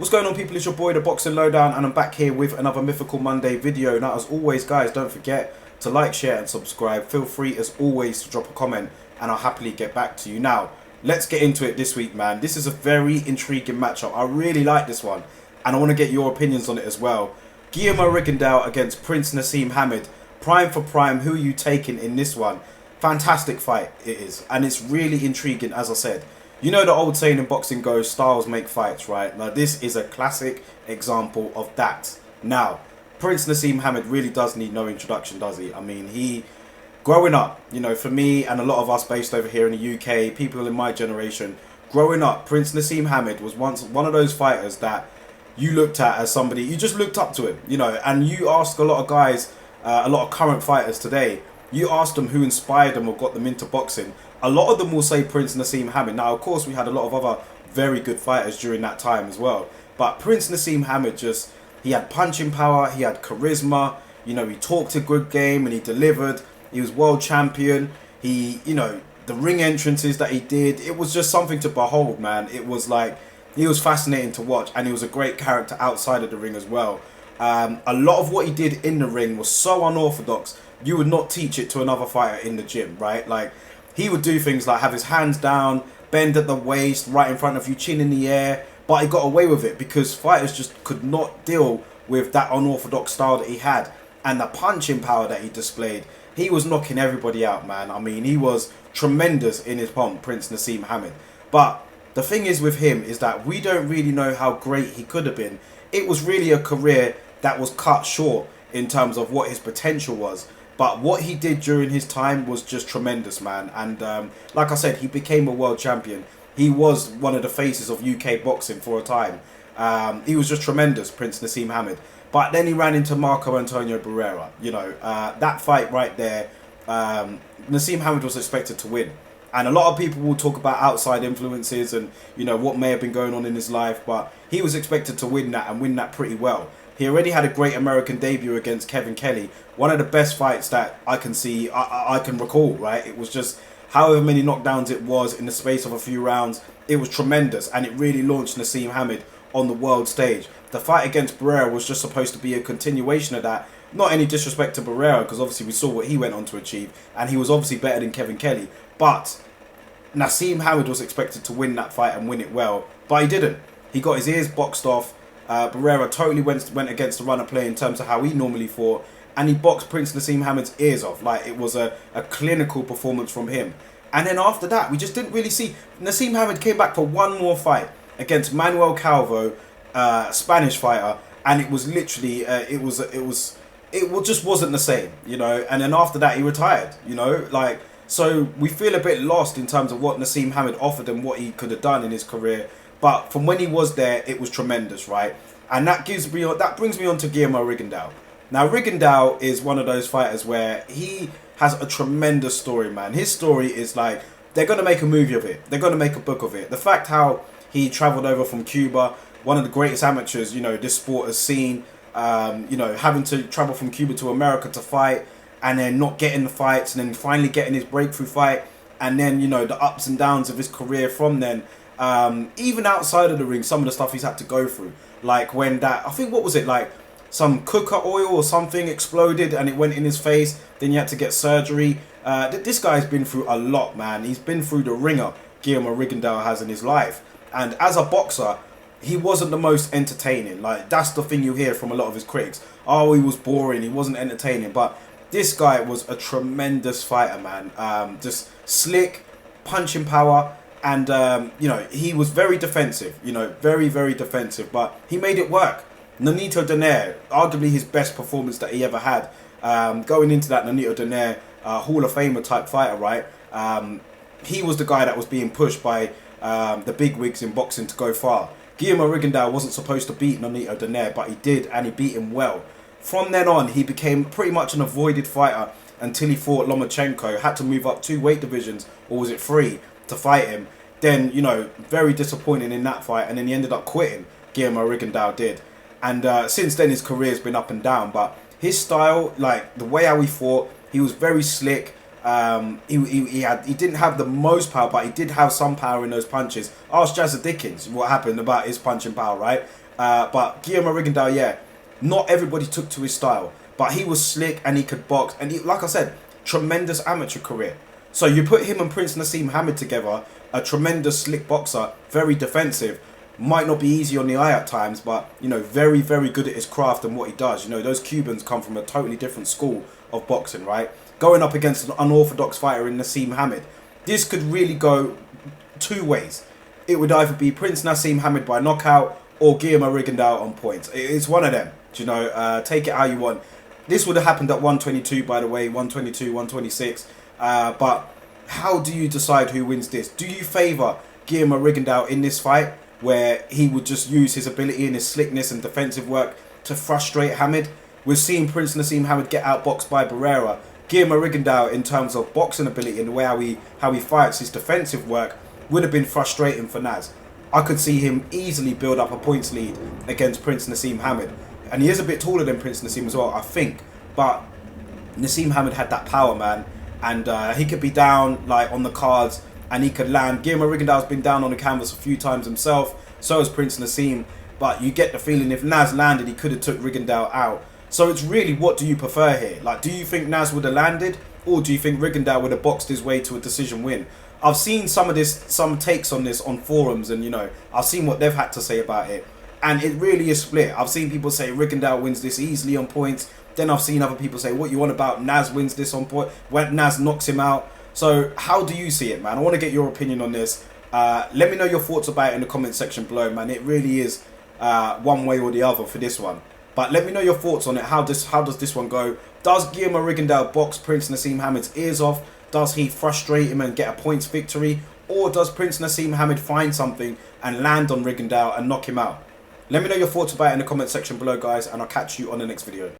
What's going on, people? It's your boy, the Boxing Lowdown, and I'm back here with another Mythical Monday video. Now, as always, guys, don't forget to like, share, and subscribe. Feel free, as always, to drop a comment, and I'll happily get back to you. Now, let's get into it this week, man. This is a very intriguing matchup. I really like this one, and I want to get your opinions on it as well. Guillermo Rigondeaux against Prince Naseem Hamed. Prime for prime, who are you taking in this one? Fantastic fight it is, and it's really intriguing, as I said. You know the old saying in boxing goes, styles make fights, right? Now, this is a classic example of that. Now, Prince Naseem Hamed really does need no introduction, does he? I mean, growing up, you know, for me and a lot of us based over here in the UK, people in my generation, growing up, Prince Naseem Hamed was once one of those fighters that you looked at as somebody, you just looked up to him, you know, and you ask a lot of guys, a lot of current fighters today, you ask them who inspired them or got them into boxing, a lot of them will say Prince Naseem Hamed. Now, of course, we had a lot of other very good fighters during that time as well. But Prince Naseem Hamed he had punching power, he had charisma, you know, he talked a good game and he delivered. He was world champion. You know, the ring entrances that he did, it was just something to behold, man. It was like, he was fascinating to watch, and he was a great character outside of the ring as well. A lot of what he did in the ring was so unorthodox, you would not teach it to another fighter in the gym, right? Like, he would do things like have his hands down, bend at the waist, right in front of you, chin in the air. But he got away with it because fighters just could not deal with that unorthodox style that he had. And the punching power that he displayed, he was knocking everybody out, man. I mean, he was tremendous in his pomp, Prince Naseem Hamed. But the thing is with him is that we don't really know how great he could have been. It was really a career that was cut short in terms of what his potential was. But what he did during his time was just tremendous, man. And like I said, he became a world champion. He was one of the faces of UK boxing for a time. He was just tremendous, Prince Naseem Hamed. But then he ran into Marco Antonio Barrera. You know, that fight right there, Naseem Hamed was expected to win. And a lot of people will talk about outside influences and, you know, what may have been going on in his life. But he was expected to win that and win that pretty well. He already had a great American debut against Kevin Kelly. One of the best fights that I can see, I can recall, right? It was just however many knockdowns it was in the space of a few rounds. It was tremendous, and it really launched Naseem Hamed on the world stage. The fight against Barrera was just supposed to be a continuation of that. Not any disrespect to Barrera, because obviously we saw what he went on to achieve, and he was obviously better than Kevin Kelly. But Naseem Hamed was expected to win that fight and win it well, but he didn't. He got his ears boxed off. Barrera totally went against the run of play in terms of how he normally fought, and he boxed Prince Naseem Hamed's ears off. Like, it was a clinical performance from him. And then after that, we just didn't really see. Naseem Hamed came back for one more fight against Manuel Calvo, Spanish fighter, and it was literally it just wasn't the same, you know. And then after that, he retired, you know, like. So we feel a bit lost in terms of what Naseem Hamed offered and what he could have done in his career. But from when he was there, it was tremendous, right? And that brings me on to Guillermo Rigondeaux. Now, Rigondeaux is one of those fighters where he has a tremendous story, man. His story is like, they're going to make a movie of it. They're going to make a book of it. The fact how he travelled over from Cuba, one of the greatest amateurs, you know, this sport has seen, you know, having to travel from Cuba to America to fight, and then not getting the fights, and then finally getting his breakthrough fight, and then, you know, the ups and downs of his career from then. Even outside of the ring, some of the stuff he's had to go through, like when that, I think, what was it, like some cooker oil or something exploded and it went in his face, then you had to get surgery. This guy's been through a lot, man. He's been through the ringer, Guillermo Rigondeaux has, in his life. And as a boxer, he wasn't the most entertaining. Like, that's the thing you hear from a lot of his critics. Oh, he was boring, he wasn't entertaining. But this guy was a tremendous fighter, man. Just slick, punching power. And, you know, he was very defensive, you know, very, very defensive, but he made it work. Nonito Donaire, arguably his best performance that he ever had. Going into that, Nonito Donaire, Hall of Famer type fighter, right? He was the guy that was being pushed by the bigwigs in boxing to go far. Guillermo Rigondeaux wasn't supposed to beat Nonito Donaire, but he did, and he beat him well. From then on, he became pretty much an avoided fighter until he fought Lomachenko, had to move up 2 weight divisions, or was it 3? To fight him. Then, you know, very disappointing in that fight, and then he ended up quitting. Guillermo Rigondeaux did, and since then his career's been up and down. But his style, like the way how he fought, he was very slick. He didn't have the most power, but he did have some power in those punches. Ask Jazza Dickens what happened about his punching power, right? But Guillermo Rigondeaux, yeah, not everybody took to his style, but he was slick and he could box. And he, like I said, tremendous amateur career. So you put him and Prince NASEEM Hamed together, a tremendous slick boxer, very defensive. Might not be easy on the eye at times, but, you know, very, very good at his craft and what he does. You know, those Cubans come from a totally different school of boxing, right? Going up against an unorthodox fighter in NASEEM Hamed. This could really go two ways. It would either be Prince NASEEM Hamed by knockout or Guillermo Rigondeaux on points. It's one of them. You know, take it how you want. This would have happened at 122, by the way, 122, 126. But how do you decide who wins this? Do you favour Guillermo Rigondeaux in this fight, where he would just use his ability and his slickness and defensive work to frustrate Hamed? We've seen Prince NASEEM Hamed get outboxed by Barrera. Guillermo Rigondeaux, in terms of boxing ability and the way how he fights, his defensive work, would have been frustrating for Naz. I could see him easily build up a points lead against Prince NASEEM Hamed. And he is a bit taller than Prince NASEEM as well, I think. But NASEEM Hamed had that power, man. And he could be down like on the cards and he could land. Guillermo Rigondeaux's been down on the canvas a few times himself. So has Prince NASEEM. But you get the feeling if Naz landed, he could have took Rigondeaux out. So it's really, what do you prefer here? Like, do you think Naz would have landed? Or do you think Rigondeaux would have boxed his way to a decision win? I've seen some takes on this on forums, and, you know, I've seen what they've had to say about it. And it really is split. I've seen people say Rigondeaux wins this easily on points. Then I've seen other people say, what you want about Naz wins this on point, when Naz knocks him out. So how do you see it, man? I want to get your opinion on this. Let me know your thoughts about it in the comment section below, man. It really is one way or the other for this one. But let me know your thoughts on it. How does this one go? Does Guillermo Rigondeaux box Prince NASEEM Hamed's ears off? Does he frustrate him and get a points victory? Or does Prince NASEEM Hamed find something and land on Rigondeaux and knock him out? Let me know your thoughts about it in the comment section below, guys, and I'll catch you on the next video.